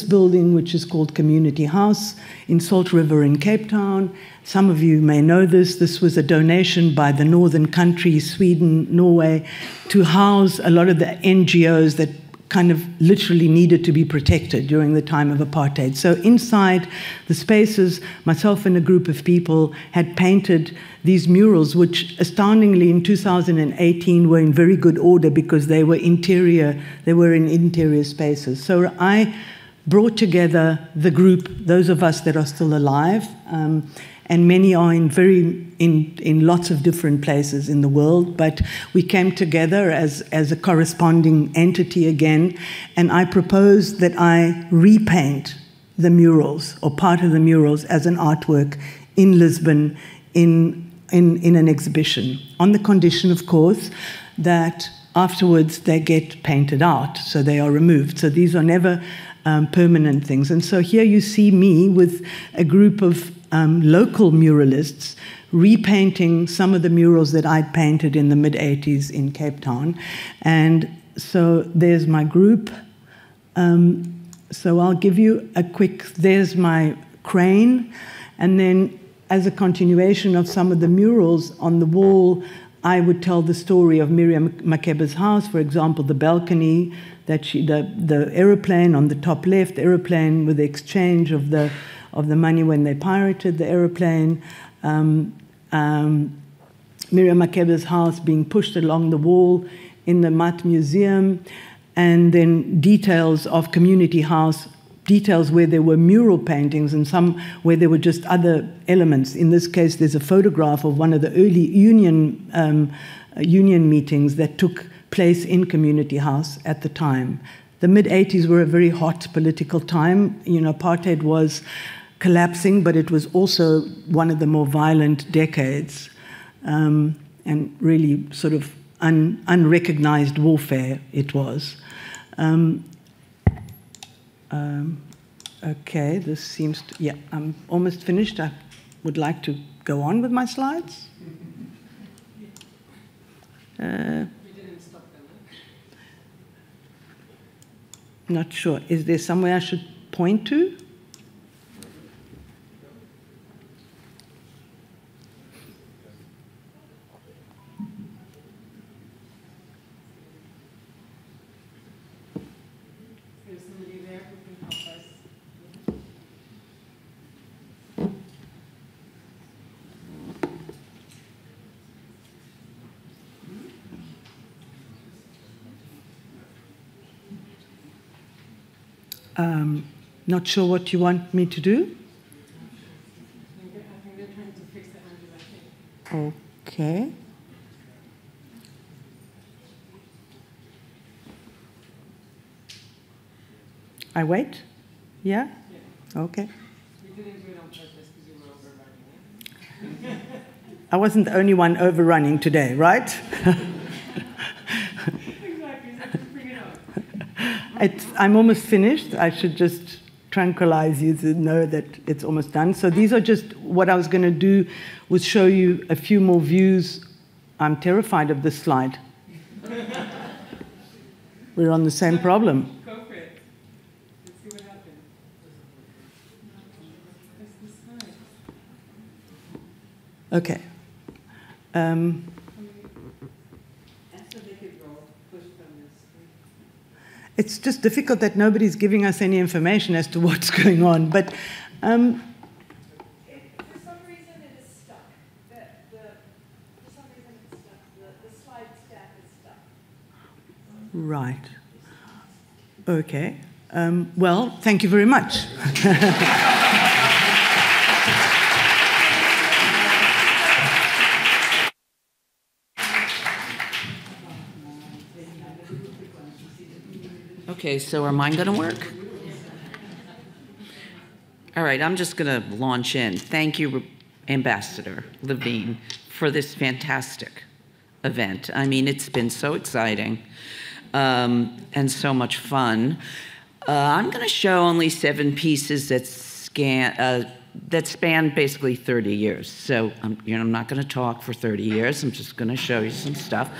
building, which is called Community House in Salt River in Cape Town. Some of you may know this. This was a donation by the northern countries, Sweden, Norway, to house a lot of the NGOs that kind of literally needed to be protected during the time of apartheid. So inside the spaces, myself and a group of people had painted these murals, which astoundingly in 2018 were in very good order because they were in interior spaces. So I brought together the group, those of us that are still alive, and many are in lots of different places in the world, but we came together as a corresponding entity again, and I proposed that I repaint the murals, or part of the murals, as an artwork in Lisbon in an exhibition, on the condition, of course, that afterwards they get painted out, so they are removed. So these are never permanent things. And so here you see me with a group of local muralists repainting some of the murals that I'd painted in the mid-'80s in Cape Town. And so there's my group. So I'll give you a quick, there's my crane. And then as a continuation of some of the murals on the wall, I would tell the story of Miriam Makeba's house, for example, the balcony, that the aeroplane on the top left, the aeroplane with the exchange of the money when they pirated the aeroplane, Miriam Makeba's house being pushed along the wall in the Mat Museum, and then details of Community House, details where there were mural paintings and some where there were just other elements. In this case, there's a photograph of one of the early union meetings that took place in Community House at the time. The mid-'80s were a very hot political time. Apartheid was collapsing, but it was also one of the more violent decades, and really sort of unrecognized warfare it was. Okay, this seems to, yeah, I'm almost finished. I would like to go on with my slides. Not sure. Is there somewhere I should point to? There's somebody there who can help us. Not sure what you want me to do. I think they're trying to fix the Angela thing. Okay. I wait? Yeah? Yeah. Okay. We didn't do it on purpose because you were over. I wasn't the only one overrunning today, right? I'm almost finished. I should just tranquilize you to know that it's almost done. So these are just what I was going to do, was show you a few more views. I'm terrified of this slide. We're on the same problem. Go for it. Let's see what happens. Okay. It's just difficult that nobody's giving us any information as to what's going on. But for some reason it is stuck. For some reason it's stuck. The slide stack is stuck. right. Okay. Well, thank you very much. Okay, so are mine going to work? All right, I'm just going to launch in. Thank you, Ambassador Levine, for this fantastic event. I mean, it's been so exciting and so much fun. I'm going to show only 7 pieces that span basically 30 years. So I'm not going to talk for 30 years. I'm just going to show you some stuff.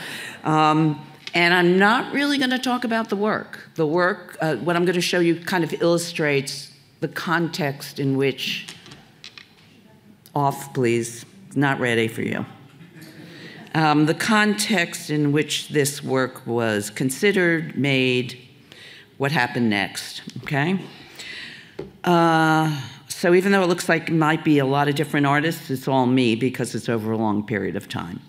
And I'm not really going to talk about the work. The work, what I'm going to show you kind of illustrates the context in which, off please, not ready for you. The context in which this work was considered, made, what happened next, okay? So even though it looks like it might be a lot of different artists, it's all me because it's over a long period of time.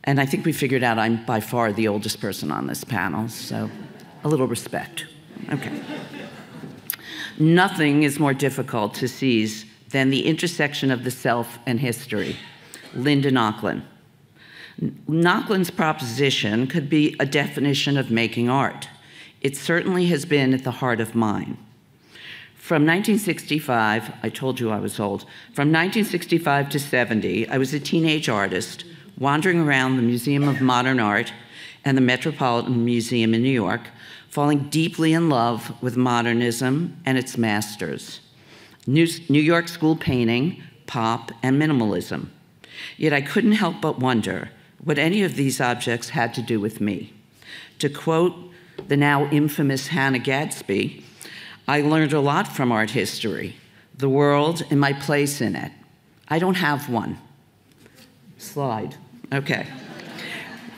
And I think we figured out I'm by far the oldest person on this panel, so a little respect. Okay. Nothing is more difficult to seize than the intersection of the self and history. Linda Nochlin. Nochlin's proposition could be a definition of making art. It certainly has been at the heart of mine. From 1965, I told you I was old, from 1965 to 70, I was a teenage artist wandering around the Museum of Modern Art and the Metropolitan Museum in New York, falling deeply in love with modernism and its masters. New York school painting, pop, and minimalism. Yet I couldn't help but wonder what any of these objects had to do with me. To quote the now infamous Hannah Gadsby, I learned a lot from art history, the world and my place in it. I don't have one. Slide. Okay.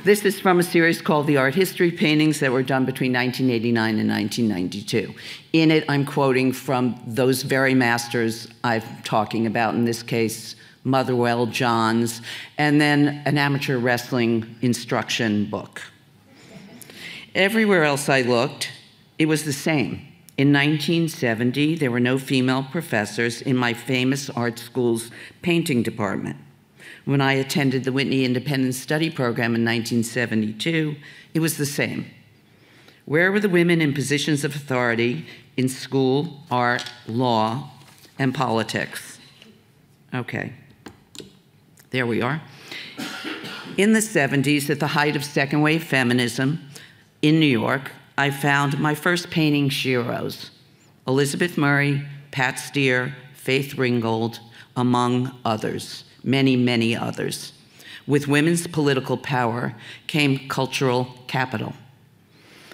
This is from a series called The Art History Paintings that were done between 1989 and 1992. In it, I'm quoting from those very masters I'm talking about, in this case, Motherwell, Johns, and then an amateur wrestling instruction book. Everywhere else I looked, it was the same. In 1970, there were no female professors in my famous art school's painting department. When I attended the Whitney Independent Study Program in 1972, it was the same. Where were the women in positions of authority in school, art, law, and politics? Okay, there we are. In the 70s, at the height of second wave feminism in New York, I found my first painting sheroes, Elizabeth Murray, Pat Steer, Faith Ringgold, among others. Many, many others. With women's political power came cultural capital.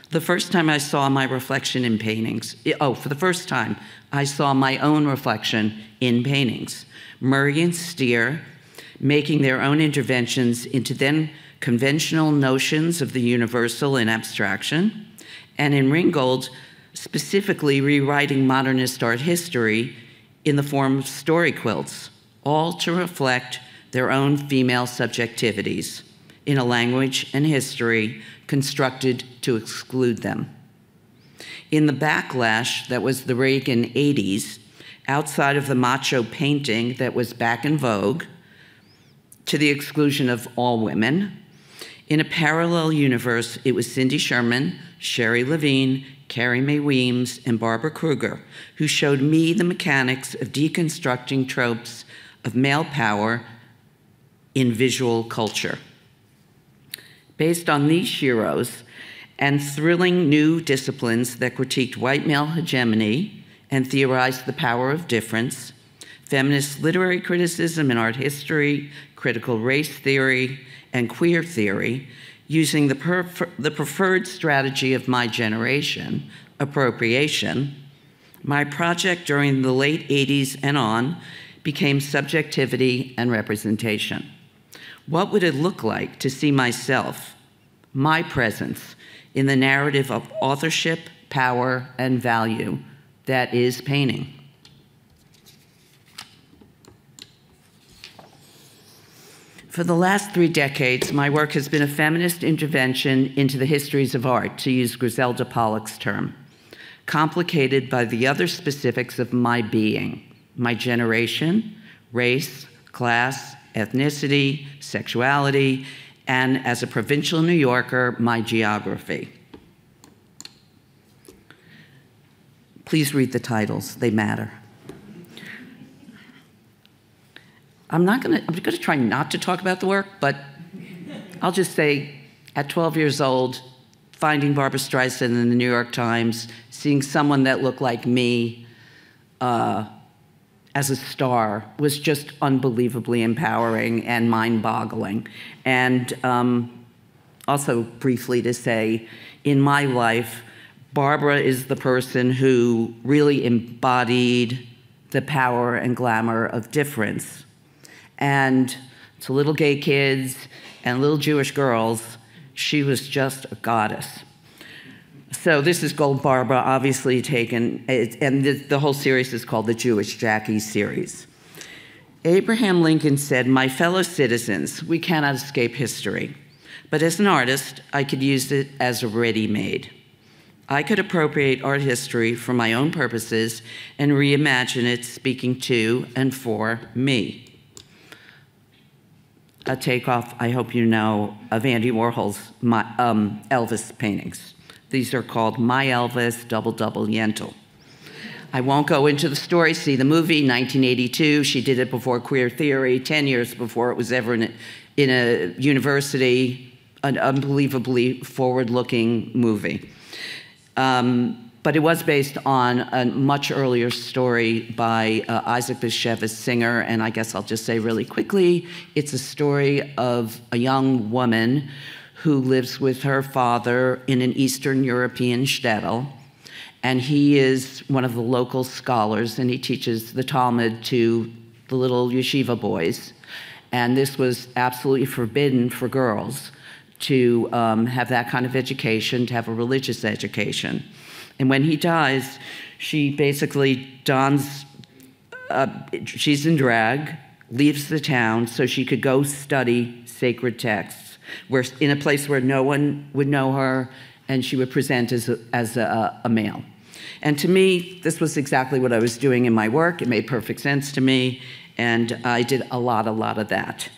The first time I saw my reflection in paintings, for the first time, I saw my own reflection in paintings. Murray and Steer making their own interventions into then conventional notions of the universal and abstraction, and in Ringgold, specifically rewriting modernist art history in the form of story quilts, all to reflect their own female subjectivities in a language and history constructed to exclude them. In the backlash that was the Reagan 80s, outside of the macho painting that was back in vogue, to the exclusion of all women, in a parallel universe, it was Cindy Sherman, Sherry Levine, Carrie Mae Weems, and Barbara Kruger who showed me the mechanics of deconstructing tropes of male power in visual culture. Based on these heroes and thrilling new disciplines that critiqued white male hegemony and theorized the power of difference, feminist literary criticism and art history, critical race theory, and queer theory, using the preferred strategy of my generation, appropriation, my project during the late 80s and on became subjectivity and representation. What would it look like to see myself, my presence, in the narrative of authorship, power, and value that is painting? For the last 3 decades, my work has been a feminist intervention into the histories of art, to use Griselda Pollock's term, complicated by the other specifics of my being, my generation, race, class, ethnicity, sexuality, and as a provincial New Yorker, my geography. Please read the titles, they matter. I'm going to try not to talk about the work, but I'll just say, at 12 years old, finding Barbra Streisand in the New York Times, seeing someone that looked like me as a star was just unbelievably empowering and mind-boggling. And also, briefly to say, in my life, Barbara is the person who really embodied the power and glamour of difference. And to little gay kids and little Jewish girls, she was just a goddess. So this is Gold Barbara, obviously taken, and the whole series is called the Jewish Jackie series. Abraham Lincoln said, "My fellow citizens, we cannot escape history. But as an artist, I could use it as a ready-made. I could appropriate art history for my own purposes and reimagine it speaking to and for me." A takeoff, I hope you know, of Andy Warhol's Elvis paintings. These are called My Elvis, Double Double Yentl. I won't go into the story. See the movie, 1982. She did it before queer theory, 10 years before it was ever in a university, an unbelievably forward-looking movie. But it was based on a much earlier story by Isaac Bashevis Singer, and I guess I'll just say really quickly, it's a story of a young woman who lives with her father in an Eastern European shtetl, and he is one of the local scholars, and he teaches the Talmud to the little yeshiva boys. And this was absolutely forbidden for girls to have that kind of education, to have a religious education. And when he dies, she basically dons, she's in drag, leaves the town so she could go study sacred texts, where in a place where no one would know her, and she would present as a male. And to me, this was exactly what I was doing in my work. It made perfect sense to me, and I did a lot of that.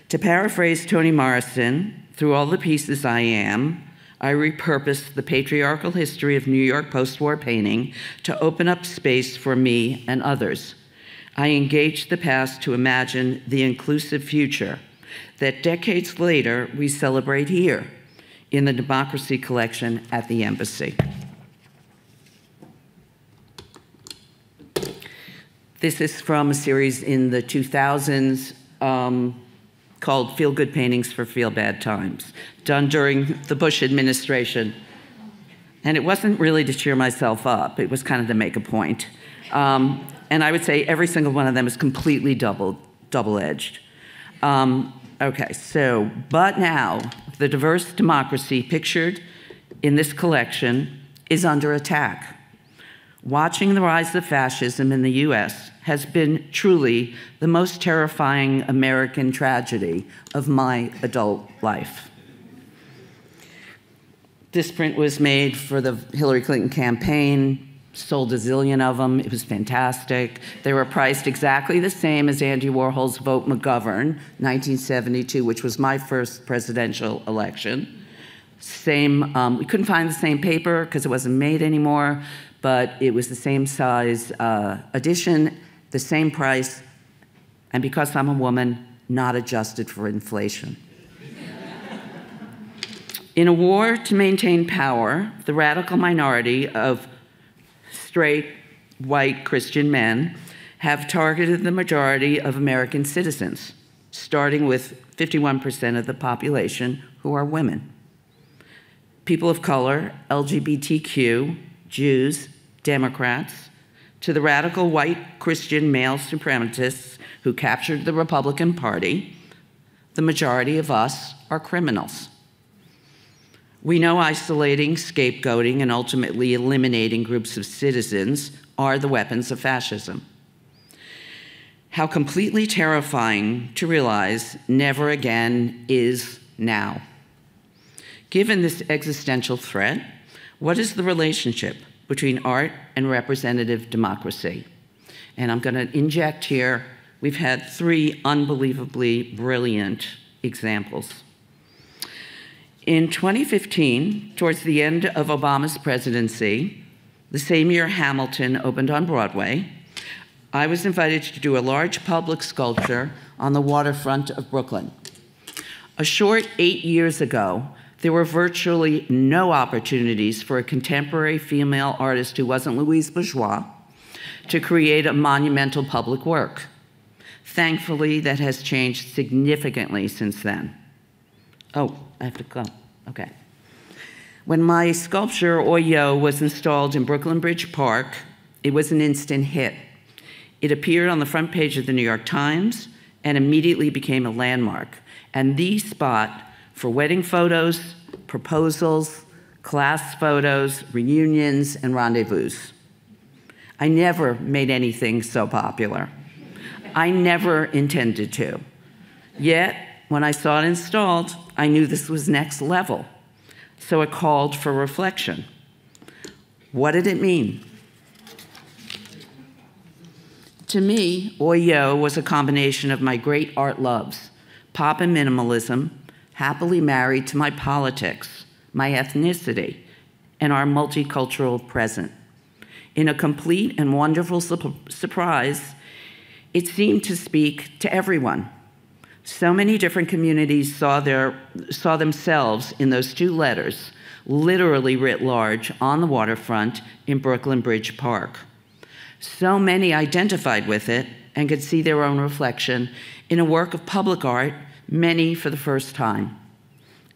To paraphrase Toni Morrison, through all the pieces I am, I repurposed the patriarchal history of New York post-war painting to open up space for me and others. I engaged the past to imagine the inclusive future that decades later we celebrate here in the Democracy Collection at the Embassy. This is from a series in the 2000s called Feel Good Paintings for Feel Bad Times, done during the Bush administration. And it wasn't really to cheer myself up, it was kind of to make a point. And I would say every single one of them is completely double-edged. Okay, so, but now, the diverse democracy pictured in this collection is under attack. Watching the rise of fascism in the US has been truly the most terrifying American tragedy of my adult life. This print was made for the Hillary Clinton campaign, sold a zillion of them, it was fantastic. They were priced exactly the same as Andy Warhol's Vote McGovern, 1972, which was my first presidential election. Same, we couldn't find the same paper because it wasn't made anymore, but it was the same size edition, the same price, and because I'm a woman, not adjusted for inflation. In a war to maintain power, the radical minority of straight, white Christian men have targeted the majority of American citizens, starting with 51% of the population who are women. People of color, LGBTQ, Jews, Democrats, to the radical white Christian male supremacists who captured the Republican Party, the majority of us are criminals. We know isolating, scapegoating, and ultimately eliminating groups of citizens are the weapons of fascism. How completely terrifying to realize never again is now. Given this existential threat, what is the relationship between art and representative democracy? And I'm going to inject here, we've had 3 unbelievably brilliant examples. In 2015, towards the end of Obama's presidency, the same year Hamilton opened on Broadway, I was invited to do a large public sculpture on the waterfront of Brooklyn. A short 8 years ago, there were virtually no opportunities for a contemporary female artist who wasn't Louise Bourgeois to create a monumental public work. Thankfully, that has changed significantly since then. Oh, I have to go. Okay. When my sculpture, Oyo, was installed in Brooklyn Bridge Park, it was an instant hit. It appeared on the front page of the New York Times and immediately became a landmark and the spot for wedding photos, proposals, class photos, reunions, and rendezvous. I never made anything so popular. I never intended to. Yet, when I saw it installed, I knew this was next level. So it called for reflection. What did it mean? To me, Oyo was a combination of my great art loves, pop and minimalism, happily married to my politics, my ethnicity, and our multicultural present. In a complete and wonderful surprise, it seemed to speak to everyone. So many different communities saw themselves in those 2 letters, literally writ large on the waterfront in Brooklyn Bridge Park. So many identified with it and could see their own reflection in a work of public art, many for the first time.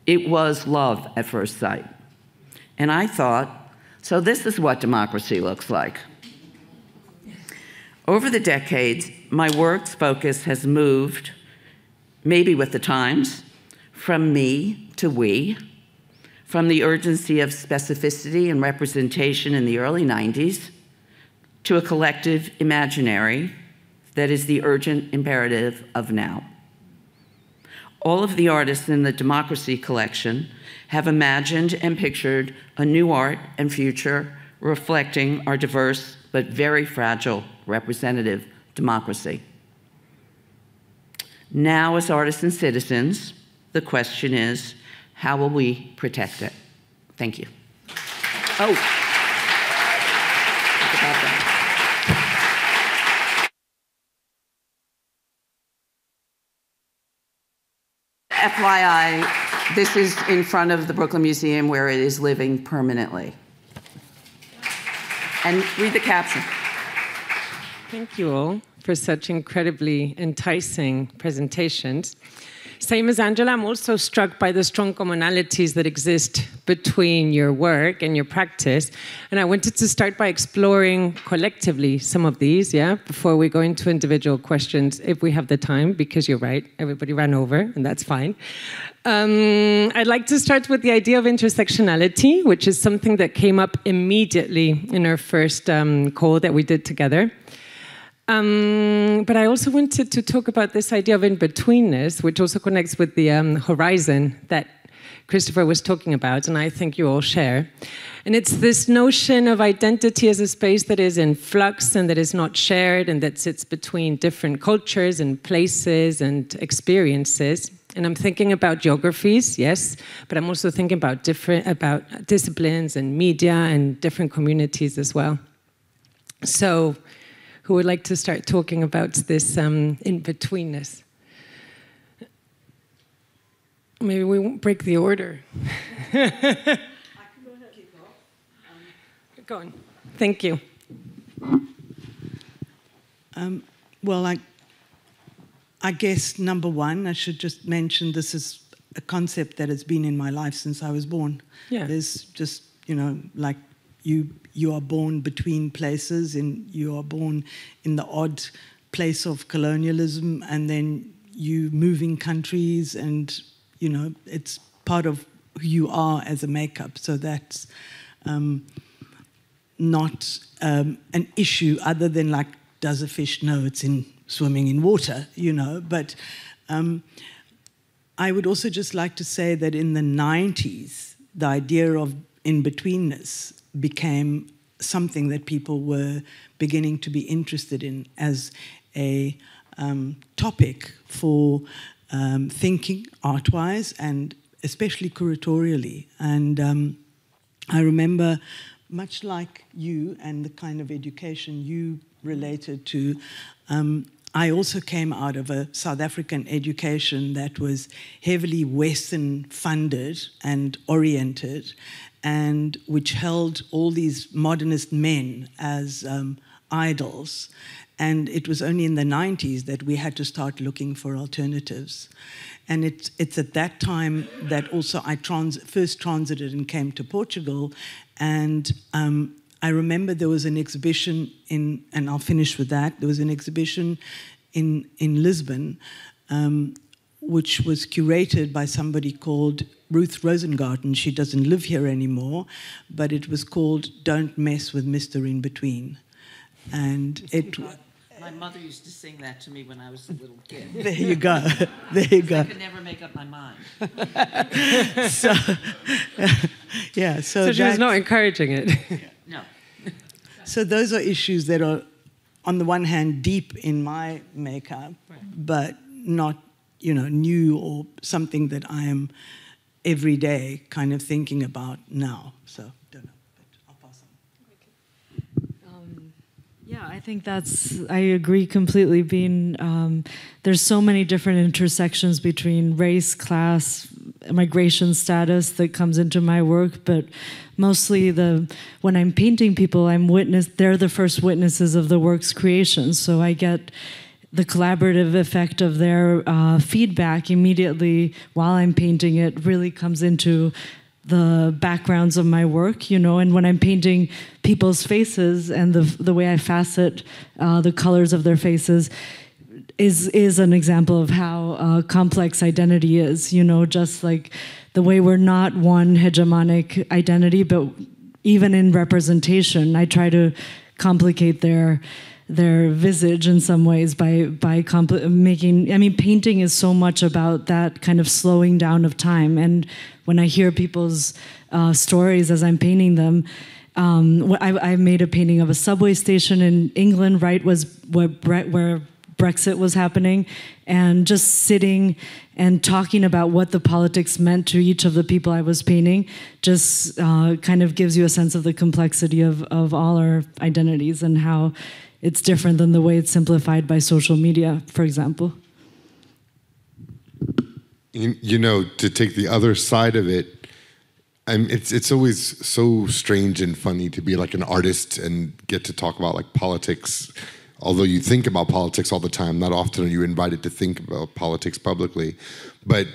It was love at first sight. And I thought, so this is what democracy looks like. Over the decades, my work's focus has moved, maybe with the times, from me to we, from the urgency of specificity and representation in the early 90s to a collective imaginary that is the urgent imperative of now. All of the artists in the Democracy collection have imagined and pictured a new art and future reflecting our diverse but very fragile representative democracy. Now, as artists and citizens, the question is, how will we protect it? Thank you. Oh. Think about that. FYI, this is in front of the Brooklyn Museum where it is living permanently. And read the caption. Thank you all for such incredibly enticing presentations. Same as Angela, I'm also struck by the strong commonalities that exist between your work and your practice. And I wanted to start by exploring collectively some of these, before we go into individual questions, if we have the time, because you're right, everybody ran over, and that's fine. I'd like to start with the idea of intersectionality, which is something that came up immediately in our first call that we did together. But I also wanted to talk about this idea of in-betweenness, which also connects with the horizon that Christopher was talking about, and I think you all share. And it's this notion of identity as a space that is in flux and that is not shared and that sits between different cultures and places and experiences. And I'm thinking about geographies, yes, but I'm also thinking about disciplines and media and different communities as well. So, Who would like to start talking about this in-betweenness? Maybe we won't break the order. I can go ahead. Go on. Thank you. Well, I guess number one, I should just mention this is a concept that has been in my life since I was born. Yeah. There's just, like you are born between places, and you are born in the odd place of colonialism, and then you moving countries, and it's part of who you are as a makeup. So that's not an issue other than like, does a fish know it's swimming in water, But I would also just like to say that in the 90s, the idea of in-betweenness became something that people were beginning to be interested in as a topic for thinking art-wise and especially curatorially. And I remember, much like you and the kind of education you related to, I also came out of a South African education that was heavily Western funded and oriented, and which held all these modernist men as idols. And it was only in the 90s that we had to start looking for alternatives. And it's at that time that also I first transited and came to Portugal. And I remember there was an exhibition and I'll finish with that, there was an exhibition in Lisbon, which was curated by somebody called Ruth Rosengarten. She doesn't live here anymore, but it was called Don't Mess with Mr. In-Between. And it... My mother used to sing that to me when I was a little kid. There you go. There you go. I could never make up my mind. So, yeah. So she was not encouraging it. No. So those are issues that are, on the one hand, deep in my makeup, but not, new or something that I am every day kind of thinking about now. So, don't know, but I'll pass on. Yeah, I think I agree completely. There's so many different intersections between race, class, migration status that comes into my work, but mostly when I'm painting people, they're the first witnesses of the work's creation. So I get the collaborative effect of their feedback immediately while I'm painting it really comes into the backgrounds of my work, and when I'm painting people's faces and the way I facet the colors of their faces is an example of how complex identity is, just like the way we're not one hegemonic identity, but even in representation, I try to complicate their visage in some ways by making, painting is so much about that kind of slowing down of time. And when I hear people's stories as I'm painting them, I made a painting of a subway station in England, right, where Brexit was happening, and just sitting and talking about what the politics meant to each of the people I was painting just kind of gives you a sense of the complexity of all our identities and how it's different than the way it's simplified by social media, for example. To take the other side of it, it's always so strange and funny to be like an artist and get to talk about like politics. Although you think about politics all the time, not often are you invited to think about politics publicly. But,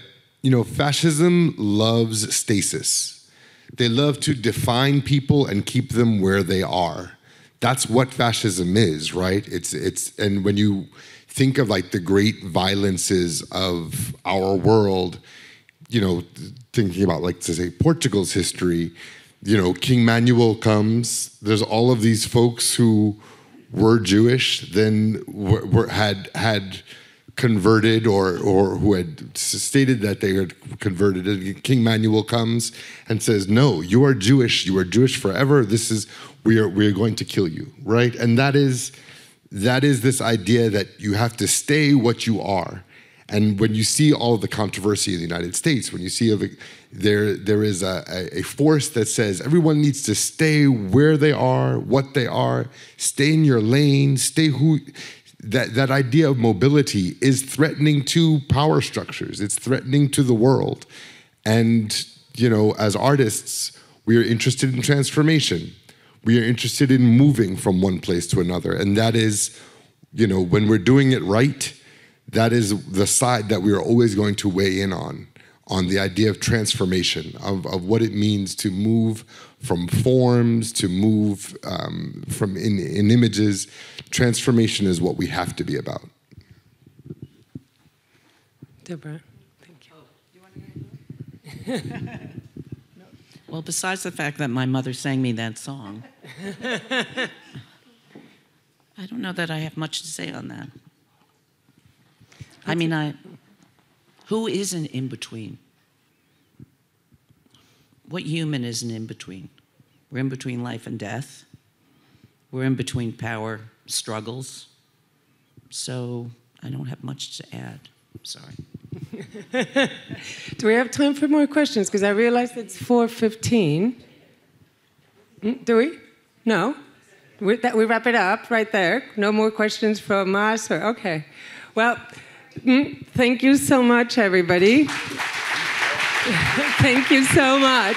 fascism loves stasis. They love to define people and keep them where they are. That's what fascism is, right? And when you think of like the great violences of our world, thinking about like, to say, Portugal's history, King Manuel comes, there's all of these folks who were Jewish, then had converted or who had stated that they had converted. And King Manuel comes and says, no, you are Jewish forever. We are going to kill you, right? And that is this idea that you have to stay what you are. And when you see all of the controversy in the United States, when you see there is a force that says everyone needs to stay where they are, what they are, stay in your lane, stay who. That idea of mobility is threatening to power structures. It's threatening to the world. And, you know, as artists, we are interested in transformation. We are interested in moving from one place to another. And that is, you know, when we're doing it right, that is the side that we are always going to weigh in on the idea of transformation, of what it means to move from forms, to move from in images. Transformation is what we have to be about. Deborah, thank you. Oh, you want to hear it? Well, besides the fact that my mother sang me that song, I don't know that I have much to say on that. I mean, who is an in-between? What human is an in-between? We're in between life and death. We're in between power struggles. So I don't have much to add. I'm sorry. Do we have time for more questions? Because I realized it's 4:15. Do we? No? We wrap it up right there. No more questions from us? Okay. Well, thank you so much, everybody. Thank you so much.